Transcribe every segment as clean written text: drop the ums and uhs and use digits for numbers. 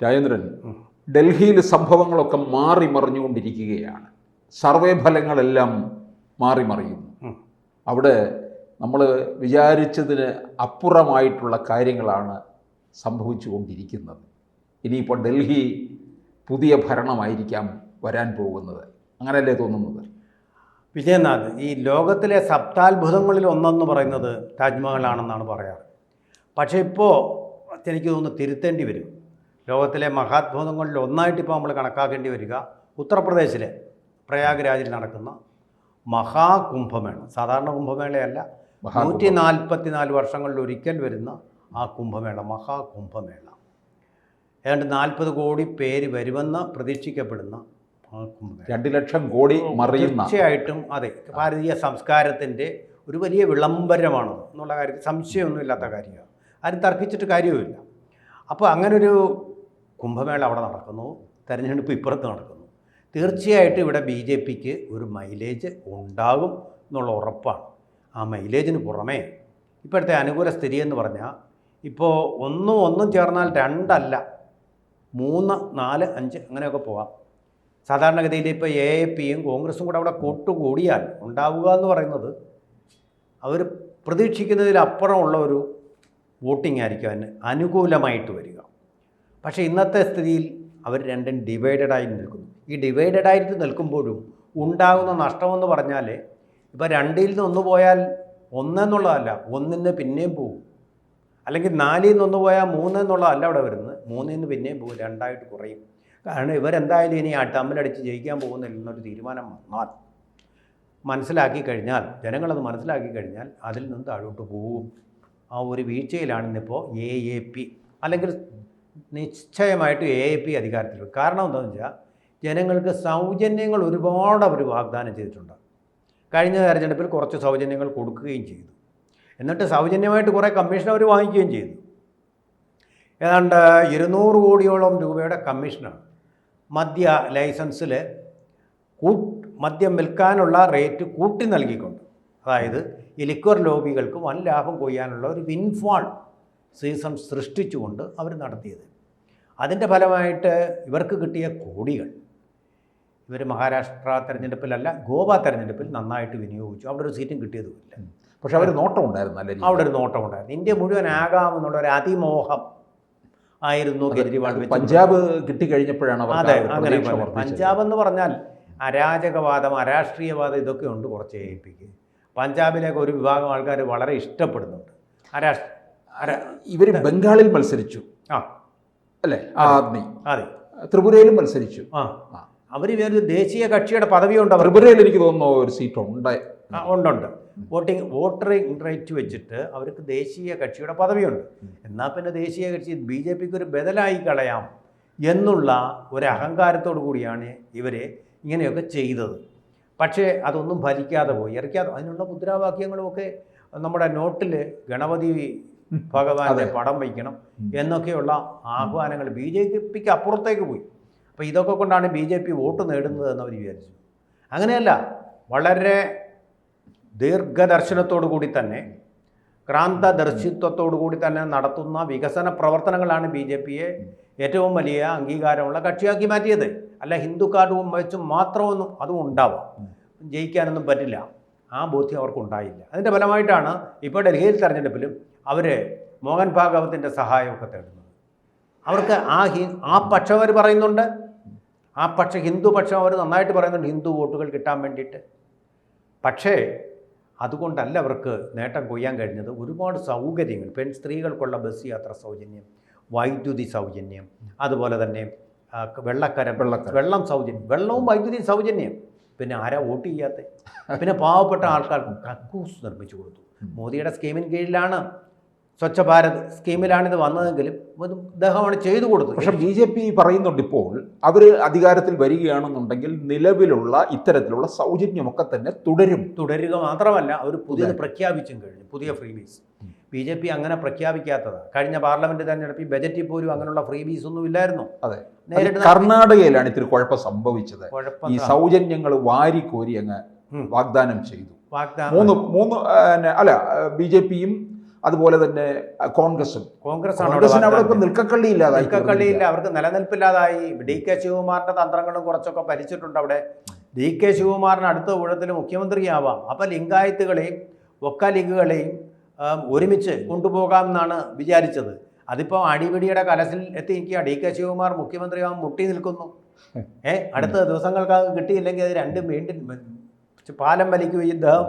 രാജേന്ദ്രൻ, ഡൽഹിയിൽ സംഭവങ്ങളൊക്കെ മാറി മറിഞ്ഞുകൊണ്ടിരിക്കുകയാണ്. സർവേ ഫലങ്ങളെല്ലാം മാറി മറിയുന്നു. അവിടെ നമ്മൾ വിചാരിച്ചതിന് അപ്പുറമായിട്ടുള്ള കാര്യങ്ങളാണ് സംഭവിച്ചു കൊണ്ടിരിക്കുന്നത്. ഇനിയിപ്പോൾ ഡൽഹി പുതിയ ഭരണമായിരിക്കാം വരാൻ പോകുന്നത്, അങ്ങനെയല്ലേ തോന്നുന്നത്? വിജയനാഥ്, ഈ ലോകത്തിലെ സപ്താത്ഭുതങ്ങളിൽ ഒന്നെന്ന് പറയുന്നത് താജ്മഹലാണെന്നാണ് പറയാറ്. പക്ഷേ ഇപ്പോൾ എനിക്ക് തോന്നുന്നു തിരുത്തേണ്ടി വരും. ലോകത്തിലെ മഹാത്ഭുതങ്ങളിൽ ഒന്നായിട്ട് ഇപ്പോൾ നമ്മൾ കണക്കാക്കേണ്ടി വരിക ഉത്തർപ്രദേശിലെ പ്രയാഗ്രാജിൽ നടക്കുന്ന മഹാകുംഭമേള. സാധാരണ കുംഭമേളയല്ല, 144 വർഷങ്ങളിൽ ഒരിക്കൽ വരുന്ന ആ കുംഭമേള, മഹാകുംഭമേള. ഏതാണ്ട് 40 കോടി പേര് വരുമെന്ന് പ്രതീക്ഷിക്കപ്പെടുന്ന ആ കുംഭമേള. 2 ലക്ഷം കോടി മറിയുന്ന, തീർച്ചയായിട്ടും അതെ, ഭാരതീയ സംസ്കാരത്തിൻ്റെ ഒരു വലിയ വിളംബരമാണ് എന്നുള്ള കാര്യത്തിൽ സംശയമൊന്നുമില്ലാത്ത കാര്യമാണ്. ആരും തർക്കിച്ചിട്ട് കാര്യവുമില്ല. അപ്പോൾ അങ്ങനൊരു കുംഭമേള അവിടെ നടക്കുന്നു, തെരഞ്ഞെടുപ്പ് ഇപ്പുറത്ത് നടക്കുന്നു. തീർച്ചയായിട്ടും ഇവിടെ BJPക്ക് ഒരു മൈലേജ് ഉണ്ടാകും എന്നുള്ള ഉറപ്പാണ്. ആ മൈലേജിന് പുറമേ ഇപ്പോഴത്തെ അനുകൂല സ്ഥിതി എന്ന് പറഞ്ഞാൽ ഇപ്പോൾ ഒന്നും ചേർന്നാൽ 2 അല്ല 3, 4, 5 അങ്ങനെയൊക്കെ പോകാം. സാധാരണഗതിയിൽ ഇപ്പോൾ AAPയും കോൺഗ്രസും കൂടെ അവിടെ കൂട്ടുകൂടിയാൽ ഉണ്ടാവുക എന്ന് പറയുന്നത് അവർ പ്രതീക്ഷിക്കുന്നതിലപ്പുറമുള്ള ഒരു വോട്ടിംഗ് ആയിരിക്കും അതിന് അനുകൂലമായിട്ട് വരിക. പക്ഷേ ഇന്നത്തെ സ്ഥിതിയിൽ അവർ രണ്ടും ഡിവൈഡഡായി നിൽക്കുന്നു. ഈ ഡിവൈഡഡായിട്ട് നിൽക്കുമ്പോഴും ഉണ്ടാകുന്ന നഷ്ടമെന്ന് പറഞ്ഞാൽ ഇപ്പോൾ 2ൽ നിന്ന് 1 പോയാൽ 1 എന്നുള്ളതല്ല, 1 പിന്നെയും പോകും. അല്ലെങ്കിൽ 4ൽ നിന്ന് 1 പോയാൽ 3 എന്നുള്ളതല്ല അവിടെ വരുന്നത്, 3ൽ നിന്ന് പിന്നെയും പോകും, 2ആയിട്ട് കുറയും. കാരണം ഇവരെന്തായാലും ഇനി ആ തമ്മിലടിച്ച് ജയിക്കാൻ പോകുന്നില്ലെന്നൊരു തീരുമാനം വന്നാൽ, മനസ്സിലാക്കി കഴിഞ്ഞാൽ, ജനങ്ങളത് മനസ്സിലാക്കി കഴിഞ്ഞാൽ അതിൽ നിന്ന് താഴോട്ട് പോകും. ആ ഒരു വീഴ്ചയിലാണ് ഇന്നിപ്പോൾ AAP, അല്ലെങ്കിൽ നിശ്ചയമായിട്ട് AAP അധികാരത്തിൽ വരും. കാരണം എന്താണെന്ന് വെച്ചാൽ ജനങ്ങൾക്ക് സൗജന്യങ്ങൾ ഒരുപാട് അവർ വാഗ്ദാനം ചെയ്തിട്ടുണ്ട്. കഴിഞ്ഞ തെരഞ്ഞെടുപ്പിൽ കുറച്ച് സൗജന്യങ്ങൾ കൊടുക്കുകയും ചെയ്തു. എന്നിട്ട് സൗജന്യമായിട്ട് കുറേ കമ്മീഷൻ അവർ വാങ്ങിക്കുകയും ചെയ്തു. ഏതാണ്ട് 200 കോടിയോളം രൂപയുടെ കമ്മീഷനാണ് മദ്യ ലൈസൻസിൽ മദ്യം വിൽക്കാനുള്ള റേറ്റ് കൂട്ടി നൽകിക്കൊണ്ട്. അതായത് ഈ ലിക്വർ ലോബികൾക്ക് വൻ ലാഭം കൊയ്യാനുള്ള ഒരു വിൻഫാൾ സീസൺ സൃഷ്ടിച്ചുകൊണ്ട് അവർ നടത്തിയത്. അതിൻ്റെ ഫലമായിട്ട് ഇവർക്ക് കിട്ടിയ കോടികൾ ഇവർ മഹാരാഷ്ട്ര തെരഞ്ഞെടുപ്പിലല്ല, ഗോവ തെരഞ്ഞെടുപ്പിൽ നന്നായിട്ട് വിനിയോഗിച്ചു. അവിടെ ഒരു സീറ്റും കിട്ടിയതുമില്ല. പക്ഷെ അവർ നോട്ടം ഉണ്ടായിരുന്നു, അല്ലേ? അവിടെ ഒരു നോട്ടം ഉണ്ടായിരുന്നു. ഇന്ത്യ മുഴുവൻ ആകാമെന്നുള്ള ഒരു അതിമോഹം ആയിരുന്നു കേജ്രിവാൾ. പഞ്ചാബ് കിട്ടിക്കഴിഞ്ഞപ്പോഴാണ് അതെ, അങ്ങനെ പഞ്ചാബ് എന്ന് പറഞ്ഞാൽ അരാജകവാദം, അരാഷ്ട്രീയവാദം ഇതൊക്കെ ഉണ്ട് കുറച്ച് AAPക്ക്. പഞ്ചാബിലേക്ക് ഒരു വിഭാഗം ആൾക്കാർ വളരെ ഇഷ്ടപ്പെടുന്നുണ്ട്. ഇവർ ബംഗാളിൽ മത്സരിച്ചു, അല്ലേ? ആദ്മി. അതെ, ത്രിപുരയിലും മത്സരിച്ചു. അവർ വേറൊരു ദേശീയ കക്ഷിയുടെ പദവിയുണ്ട്. ത്രിപുരയിൽ എനിക്ക് തോന്നുന്നു ഒരു സീറ്റ് ഉണ്ട്. വോട്ടറിംഗ് റേറ്റ് വെച്ചിട്ട് അവർക്ക് ദേശീയ കക്ഷിയുടെ പദവിയുണ്ട്. എന്നാൽ പിന്നെ ദേശീയ കക്ഷി BJPക്ക് ഒരു ബദലായി കളയാം എന്നുള്ള ഒരു അഹങ്കാരത്തോടു കൂടിയാണ് ഇവരെ ഇങ്ങനെയൊക്കെ ചെയ്തത്. പക്ഷേ അതൊന്നും ഫലിക്കാതെ പോയി. അതിനുള്ള മുദ്രാവാക്യങ്ങളുമൊക്കെ നമ്മുടെ നോട്ടിൽ ഗണപതി ഭഗവാന്റെ പടം വയ്ക്കണം എന്നൊക്കെയുള്ള ആഹ്വാനങ്ങൾ BJPക്ക് അപ്പുറത്തേക്ക് പോയി. അപ്പോൾ ഇതൊക്കെ കൊണ്ടാണ് BJP വോട്ട് നേടുന്നത് എന്ന് അവർ വിചാരിച്ചു. അങ്ങനെയല്ല, വളരെ ദീർഘദർശനത്തോടു കൂടി തന്നെ, ക്രാന്തദർശിത്വത്തോടു കൂടി തന്നെ നടത്തുന്ന വികസന പ്രവർത്തനങ്ങളാണ് BJPയെ ഏറ്റവും വലിയ അംഗീകാരമുള്ള കക്ഷിയാക്കി മാറ്റിയത്. അല്ല ഹിന്ദു കാർഡും വെച്ചും മാത്രമൊന്നും അതും ഉണ്ടാവാം, ജയിക്കാനൊന്നും പറ്റില്ല. ആ ബോധ്യം അവർക്കുണ്ടായില്ല. അതിൻ്റെ ഫലമായിട്ടാണ് ഇപ്പോൾ ഡൽഹിയിൽ തെരഞ്ഞെടുപ്പിലും അവർ മോഹൻ ഭാഗവത്തിൻ്റെ സഹായമൊക്കെ തേടുന്നത്. അവർക്ക് ആ പക്ഷം അവർ പറയുന്നുണ്ട്, ആ പക്ഷം ഹിന്ദു പക്ഷം അവർ നന്നായിട്ട് പറയുന്നുണ്ട്, ഹിന്ദു വോട്ടുകൾ കിട്ടാൻ വേണ്ടിയിട്ട്. പക്ഷേ അതുകൊണ്ടല്ല അവർക്ക് നേട്ടം കൊയ്യാൻ കഴിഞ്ഞത്. ഒരുപാട് സൗകര്യങ്ങൾ, സ്ത്രീകൾക്കുള്ള ബസ് യാത്ര സൗജന്യം, വൈദ്യുതി സൗജന്യം, അതുപോലെ തന്നെ വെള്ളം സൗജന്യം, വെള്ളവും വൈദ്യുതിയും സൗജന്യം. പിന്നെ ആരാ വോട്ട് ചെയ്യാത്ത? പിന്നെ പാവപ്പെട്ട ആൾക്കാർക്ക് കക്കൂസ് നിർമ്മിച്ചു കൊടുത്തു. മോദിയുടെ സ്കീമിന് കീഴിലാണ്, സ്വച്ഛ ഭാരത് സ്കീമിലാണിത് വന്നതെങ്കിലും അദ്ദേഹമാണ് ചെയ്തു കൊടുത്തത്. പക്ഷെ BJP പറയുന്നുണ്ട് ഇപ്പോൾ അവർ അധികാരത്തിൽ വരികയാണെന്നുണ്ടെങ്കിൽ നിലവിലുള്ള ഇത്തരത്തിലുള്ള സൗജന്യമൊക്കെ തന്നെ തുടരുക മാത്രമല്ല അവർ പുതിയത് പ്രഖ്യാപിച്ചും കഴിഞ്ഞു, പുതിയ ഫ്രീബീസ്. BJP അങ്ങനെ പ്രഖ്യാപിക്കാത്തതാണ്. കഴിഞ്ഞ പാർലമെന്റ് തെരഞ്ഞെടുപ്പിൽ ബജറ്റിൽ പോലും അങ്ങനെയുള്ള ഫ്രീബീസ് ഒന്നും ഇല്ലായിരുന്നു. അതെ, നേരിട്ട് കർണാടകയിലാണ് ഇത്തിരി കുഴപ്പം സംഭവിച്ചത്. ഈ സൗജന്യങ്ങൾ വാരിക്കോരി അങ്ങ് വാഗ്ദാനം ചെയ്തു. BJPയും അതുപോലെ തന്നെ കോൺഗ്രസും. കോൺഗ്രസ്സാണ് കോൺഗ്രസിന് അവിടെ ഇപ്പം നിൽക്കക്കള്ളിയില്ലാതായി. നിൽക്കക്കള്ളിയില്ല, അവർക്ക് നിലനിൽപ്പില്ലാതായി. ഡി കെ ശിവകുമാറിൻ്റെ തന്ത്രങ്ങളും കുറച്ചൊക്കെ ഭരിച്ചിട്ടുണ്ട് അവിടെ. ഡി കെ ശിവകുമാറിന് അടുത്ത ഊഴത്തിൽ മുഖ്യമന്ത്രിയാവാം. അപ്പോൾ ലിംഗായത്തുകളെയും വക്കാലിഗുകളെയും ഒരുമിച്ച് കൊണ്ടുപോകാമെന്നാണ് വിചാരിച്ചത്. അതിപ്പോൾ അടിപിടിയുടെ കലസിൽ എത്തി നിൽക്കുക. ഡി കെ ശിവകുമാർ മുഖ്യമന്ത്രിയാവാൻ മുട്ടി നിൽക്കുന്നു. അടുത്ത ദിവസങ്ങൾക്കകം കിട്ടിയില്ലെങ്കിൽ അത് രണ്ടും വീണ്ടും പാലം വലിക്കുകയും ഇദ്ദേഹം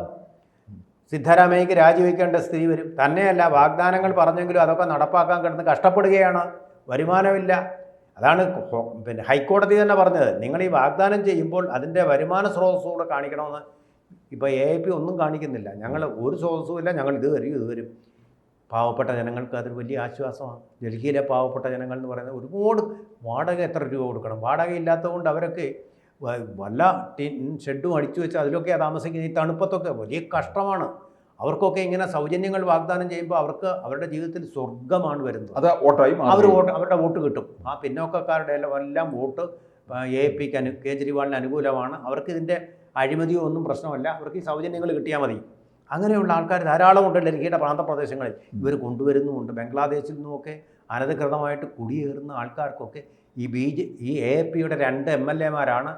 സിദ്ധരാമയ്യക്ക് രാജിവെക്കേണ്ട സ്ഥിതി വരും. തന്നെയല്ല, വാഗ്ദാനങ്ങൾ പറഞ്ഞെങ്കിലും അതൊക്കെ നടപ്പാക്കാൻ കിടന്ന് കഷ്ടപ്പെടുകയാണ്, വരുമാനമില്ല. അതാണ് പിന്നെ ഹൈക്കോടതി തന്നെ പറഞ്ഞത്, നിങ്ങൾ ഈ വാഗ്ദാനം ചെയ്യുമ്പോൾ അതിൻ്റെ വരുമാന സ്രോതസ്സ് കൂടെ കാണിക്കണമെന്ന്. ഇപ്പോൾ AIP ഒന്നും കാണിക്കുന്നില്ല. ഞങ്ങൾ ഒരു സ്രോതസ്സും ഇല്ല, ഞങ്ങൾ ഇത് വരും. പാവപ്പെട്ട ജനങ്ങൾക്ക് അതൊരു വലിയ ആശ്വാസമാണ്. ഡൽഹിയിലെ പാവപ്പെട്ട ജനങ്ങൾ എന്ന് പറയുന്നത് ഒരുപാട് വാടക എത്ര രൂപ കൊടുക്കണം. വാടക ഇല്ലാത്തതുകൊണ്ട് അവരൊക്കെ വല്ല ഷെഡും അടിച്ചു വെച്ച് അതിലൊക്കെയാണ് താമസിക്കുന്നത്. ഈ തണുപ്പത്തൊക്കെ വലിയ കഷ്ടമാണ്. അവർക്കൊക്കെ ഇങ്ങനെ സൗജന്യങ്ങൾ വാഗ്ദാനം ചെയ്യുമ്പോൾ അവർക്ക് അവരുടെ ജീവിതത്തിൽ സ്വർഗമാണ് വരുന്നത്. അത് വോട്ടായി അവരുടെ വോട്ട് കിട്ടും. ആ പിന്നോക്കക്കാരുടെ എല്ലാം വോട്ട് AIP കേജ്രിവാളിന് അനുകൂലമാണ്. അവർക്ക് ഇതിൻ്റെ അഴിമതിയോ ഒന്നും പ്രശ്നമല്ല. അവർക്ക് ഈ സൗജന്യങ്ങൾ കിട്ടിയാൽ മതി. അങ്ങനെയുള്ള ആൾക്കാർ ധാരാളമുണ്ട് ഡൽഹിയുടെ പ്രാന്തപ്രദേശങ്ങളിൽ. ഇവർ കൊണ്ടുവരുന്നുമുണ്ട്. ബംഗ്ലാദേശിൽ നിന്നുമൊക്കെ അനധികൃതമായിട്ട് കുടിയേറുന്ന ആൾക്കാർക്കൊക്കെ ഈ AIPയുടെ 2 MLAമാരാണ്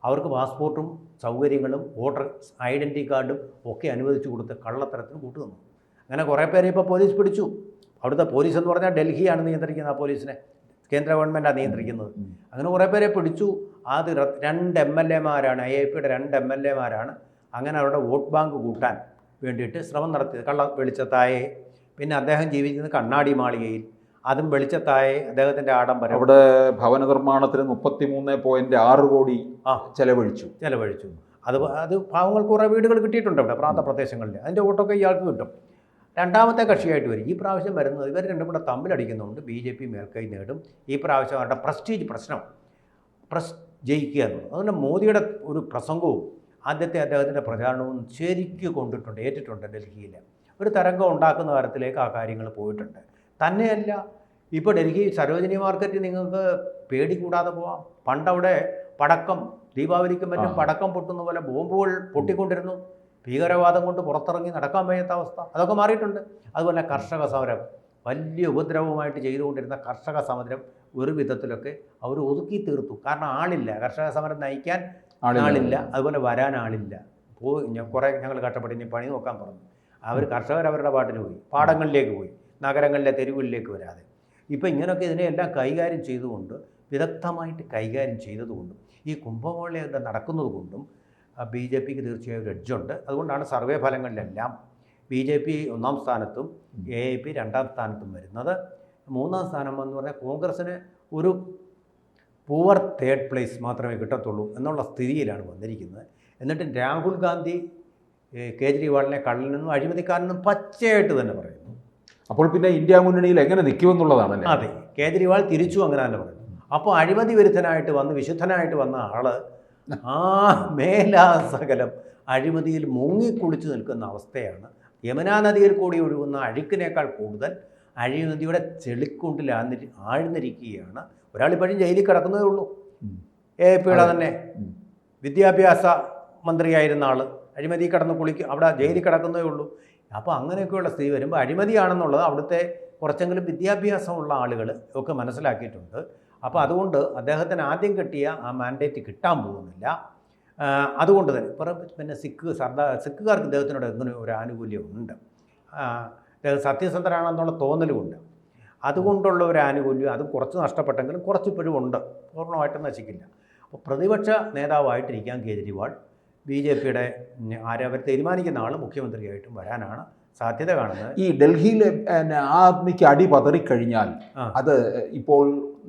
അവർക്ക് പാസ്പോർട്ടും സൗകര്യങ്ങളും വോട്ടർ ഐഡൻറ്റി കാർഡും ഒക്കെ അനുവദിച്ചു കൊടുത്ത് കള്ളത്തരത്തിന് കൂട്ടുതന്നു. അങ്ങനെ കുറേ പേരെ ഇപ്പോൾ പോലീസ് പിടിച്ചു. അവിടുത്തെ പോലീസ് എന്ന് പറഞ്ഞാൽ ഡൽഹിയാണ് നിയന്ത്രിക്കുന്നത്. ആ പോലീസിനെ കേന്ദ്ര ഗവൺമെൻറ്റാണ് നിയന്ത്രിക്കുന്നത്. അങ്ങനെ കുറേ പേരെ പിടിച്ചു. അത് 2 MLAമാരാണ്, AIPയുടെ 2 MLAമാരാണ് അങ്ങനെ അവരുടെ വോട്ട് ബാങ്ക് കൂട്ടാൻ വേണ്ടിയിട്ട് ശ്രമം നടത്തിയത്. കള്ള വെളിച്ചത്തായെ, പിന്നെ അദ്ദേഹം ജീവിക്കുന്നത് കണ്ണാടി മാളികയിൽ, അതും വെളിച്ചത്തായെ അദ്ദേഹത്തിൻ്റെ ആഡംബരം. അവിടെ ഭവന നിർമ്മാണത്തിന് 33.6 കോടി ചെലവഴിച്ചു. അത് പാവങ്ങൾക്ക് കുറേ വീടുകൾ കിട്ടിയിട്ടുണ്ട് അവിടെ പ്രാന്തപ്രദേശങ്ങളിൽ. അതിൻ്റെ വോട്ടൊക്കെ ഇയാൾക്ക് കിട്ടും. രണ്ടാമത്തെ കക്ഷിയായിട്ട് വരും. ഈ പ്രാവശ്യം വരുന്നത് ഇവർ രണ്ടും കൂടെ തമ്മിലടിക്കുന്നുണ്ട്. BJP മേൽക്കൈ നേടും. ഈ പ്രാവശ്യം അവരുടെ പ്രസ്റ്റീജ് പ്രശ്നം ജയിക്കുക എന്നുള്ളത്. അതുകൊണ്ട് മോദിയുടെ ഒരു പ്രസംഗവും ആദ്യത്തെ അദ്ദേഹത്തിൻ്റെ പ്രചാരണവും ശരിക്കും കൊണ്ടിട്ടുണ്ട്, ഏറ്റിട്ടുണ്ട്. ഡൽഹിയിൽ ഒരു തരംഗം ഉണ്ടാക്കുന്ന തരത്തിലേക്ക് ആ കാര്യങ്ങൾ പോയിട്ടുണ്ട്. തന്നെയല്ല, ഇപ്പോൾ ഡൽഹി സരോജിനി മാർക്കറ്റിൽ നിങ്ങൾക്ക് പേടി കൂടാതെ പോവാം. പണ്ടവിടെ പടക്കം, ദീപാവലിക്കും മറ്റും പടക്കം പൊട്ടുന്ന പോലെ ബോംബുകൾ പൊട്ടിക്കൊണ്ടിരുന്നു. ഭീകരവാദം കൊണ്ട് പുറത്തിറങ്ങി നടക്കാൻ വയ്യാത്ത അവസ്ഥ, അതൊക്കെ മാറിയിട്ടുണ്ട്. അതുപോലെ കർഷക സമരം, വലിയ ഉപദ്രവമായിട്ട് ചെയ്തുകൊണ്ടിരുന്ന കർഷക സമരം ഒരു വിധത്തിലൊക്കെ അവർ ഒതുക്കി തീർത്തു. കാരണം ആളില്ല, കർഷക സമരം നയിക്കാൻ ആളില്ല, അതുപോലെ വരാൻ ആളില്ല. കുറേ ഞങ്ങൾ കഷ്ടപ്പെട്ട് ഇനി പണി നോക്കാൻ പറഞ്ഞു. അവർ കർഷകർ അവരുടെ പാട്ടിന് പോയി, പാടങ്ങളിലേക്ക് പോയി, നഗരങ്ങളിലെ തെരുവുകളിലേക്ക് വരാതെ. ഇപ്പം ഇങ്ങനെയൊക്കെ ഇതിനെയെല്ലാം കൈകാര്യം ചെയ്തുകൊണ്ട്, വിദഗ്ധമായിട്ട് കൈകാര്യം ചെയ്തതുകൊണ്ടും ഈ കുംഭമേള നടക്കുന്നത് കൊണ്ടും BJPക്ക് തീർച്ചയായും ഒരു എഡ്ജുണ്ട്. അതുകൊണ്ടാണ് സർവേ ഫലങ്ങളിലെല്ലാം BJP 1-ാം സ്ഥാനത്തും AIP 2-ാം സ്ഥാനത്തും വരുന്നത്. 3-ാം സ്ഥാനം എന്ന് പറഞ്ഞാൽ കോൺഗ്രസ്സിന് ഒരു പൂവർ 3rd പ്ലേസ് മാത്രമേ കിട്ടത്തുള്ളൂ എന്നുള്ള സ്ഥിതിയിലാണ് വന്നിരിക്കുന്നത്. എന്നിട്ട് രാഹുൽ ഗാന്ധി കേജ്രിവാളിനെ കള്ളനെന്നും അഴിമതിക്കാരനെന്നും പച്ചയായിട്ട് തന്നെ പറയുന്നു. അപ്പോൾ പിന്നെ ഇന്ത്യ മുന്നണിയിൽ എങ്ങനെ നിൽക്കുമെന്നുള്ളതാണ്. അതെ, കേജ്രിവാൾ തിരിച്ചു അങ്ങനെ തന്നെ പറയുന്നു. അപ്പോൾ അഴിമതി വിരുദ്ധനായിട്ട് വന്ന് വിശുദ്ധനായിട്ട് വന്ന ആൾ മേലാസകലം അഴിമതിയിൽ മുങ്ങിക്കുളിച്ച് നിൽക്കുന്ന അവസ്ഥയാണ്. യമുനാ നദിയിൽ കൂടി ഒഴുകുന്ന അഴുക്കിനേക്കാൾ കൂടുതൽ അഴിമതിയുടെ ചെളിക്കുണ്ടിൽ ആഴ്ന്നിരിക്കുകയാണ്. ഒരാളിപ്പോഴും ജയിലിൽ കിടക്കുന്നതേ ഉള്ളൂ. AIPയുടെ തന്നെ വിദ്യാഭ്യാസ മന്ത്രിയായിരുന്ന ആൾ അഴിമതി കിടന്ന് അവിടെ ജയിലിൽ കിടക്കുന്നതേ ഉള്ളൂ. അപ്പോൾ അങ്ങനെയൊക്കെയുള്ള സ്ഥിതി വരുമ്പോൾ അഴിമതിയാണെന്നുള്ളത് അവിടുത്തെ കുറച്ചെങ്കിലും വിദ്യാഭ്യാസമുള്ള ആളുകൾ ഒക്കെ മനസ്സിലാക്കിയിട്ടുണ്ട്. അപ്പോൾ അതുകൊണ്ട് അദ്ദേഹത്തിന് ആദ്യം കിട്ടിയ ആ മാൻഡേറ്റ് കിട്ടാൻ പോകുന്നില്ല. അതുകൊണ്ട് തന്നെ പിന്നെ സിഖുകാർക്ക് ഇദ്ദേഹത്തിനോട് എങ്ങനെ ഒരു ആനുകൂല്യമുണ്ട്. അദ്ദേഹം സത്യസന്ധനാണെന്നുള്ള തോന്നലുമുണ്ട്. അതുകൊണ്ടുള്ള ഒരു ആനുകൂല്യം അത് കുറച്ച് നഷ്ടപ്പെട്ടെങ്കിലും കുറച്ചിപ്പോഴും ഉണ്ട്, പൂർണ്ണമായിട്ടും നശിക്കില്ല. അപ്പോൾ പ്രതിപക്ഷ നേതാവായിട്ടിരിക്കാൻ കേജ്രിവാൾ BJPയുടെ അവർ തീരുമാനിക്കുന്ന ആൾ മുഖ്യമന്ത്രിയായിട്ടും വരാനാണ് സാധ്യത കാണുന്നത്. ഈ ഡൽഹിയിലെ ആദ്മിക്ക് അടി പതറിക്കഴിഞ്ഞാൽ അത് ഇപ്പോൾ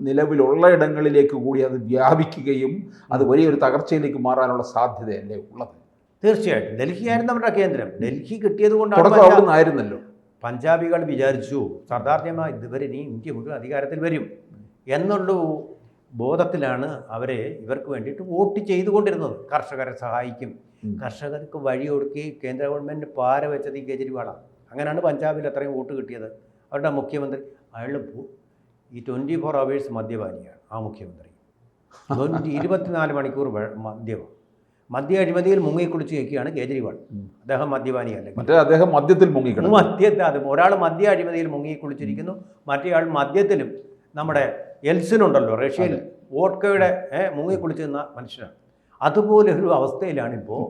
നിലവിലുള്ള ഇടങ്ങളിലേക്ക് കൂടി അത് വ്യാപിക്കുകയും അത് വലിയൊരു തകർച്ചയിലേക്ക് മാറാനുള്ള സാധ്യതയല്ലേ ഉള്ളത്? തീർച്ചയായിട്ടും. ഡൽഹിയായിരുന്നു അവരുടെ കേന്ദ്രം. ഡൽഹി കിട്ടിയത് കൊണ്ടായിരുന്നല്ലോ പഞ്ചാബികൾ വിചാരിച്ചു സർദാർ ഇതുവരെ ഇന്ത്യ മുഴുവൻ അധികാരത്തിൽ വരും എന്നുള്ള ബോധത്തിലാണ് അവരെ ഇവർക്ക് വേണ്ടിയിട്ട് വോട്ട് ചെയ്തുകൊണ്ടിരുന്നത്. കർഷകരെ സഹായിക്കും, കർഷകർക്ക് വഴിയൊടുക്കി കേന്ദ്ര ഗവൺമെൻറ് പാര വെച്ചത് ഈ കേജ്രിവാളാണ്. അങ്ങനെയാണ് പഞ്ചാബിൽ അത്രയും വോട്ട് കിട്ടിയത്. അവരുടെ മുഖ്യമന്ത്രി അയാൾ ഈ 24 hours മദ്യപാനിയാണ്. ആ മുഖ്യമന്ത്രി 24 മണിക്കൂർ മദ്യമാണ്. മദ്യ അഴിമതിയിൽ മുങ്ങിക്കുളിച്ച് നിൽക്കുകയാണ് കേജ്രിവാൾ. അദ്ദേഹം മദ്യപാനിയല്ല, മറ്റേ അദ്ദേഹം മദ്യത്തിൽ മുങ്ങിക്കിടന്നു. മദ്യത്തെ അത് ഒരാൾ മദ്യ അഴിമതിയിൽ മുങ്ങിക്കുളിച്ചിരിക്കുന്നു, മറ്റേയാൾ മദ്യത്തിലും. നമ്മുടെ എൽസിനുണ്ടല്ലോ റഷ്യയിൽ വോഡ്കയുടെ മുങ്ങിക്കുളിച്ച് നിന്ന മനുഷ്യനാണ്. അതുപോലെ ഒരു അവസ്ഥയിലാണിപ്പോൾ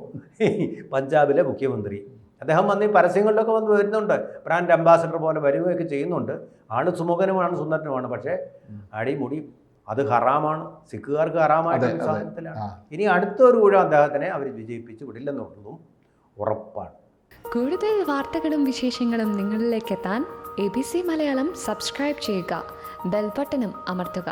പഞ്ചാബിലെ മുഖ്യമന്ത്രി. അദ്ദേഹം വന്ന് ഈ പരസ്യങ്ങളിലൊക്കെ വന്ന് വരുന്നുണ്ട്, ബ്രാൻഡ് അംബാസഡർ പോലെ വരികയൊക്കെ ചെയ്യുന്നുണ്ട്. ആൾ സുമുഖനുമാണ്, സുന്ദരനുമാണ്. പക്ഷേ അടിമുടി അത് ഹറാമാണ്, സിഖുകാർക്ക് ഹറാമായിട്ടുള്ള സാധനത്തിലാണ്. ഇനി അടുത്തൊരു ഊഴം അദ്ദേഹത്തിനെ അവർ വിജയിപ്പിച്ച് വിടില്ലെന്നുള്ളതും ഉറപ്പാണ്. കൂടുതൽ വാർത്തകളും വിശേഷങ്ങളും നിങ്ങളിലേക്ക് എത്താൻ ABC മലയാളം സബ്സ്ക്രൈബ് ചെയ്യുക, ബെൽ ബട്ടണും അമർത്തുക.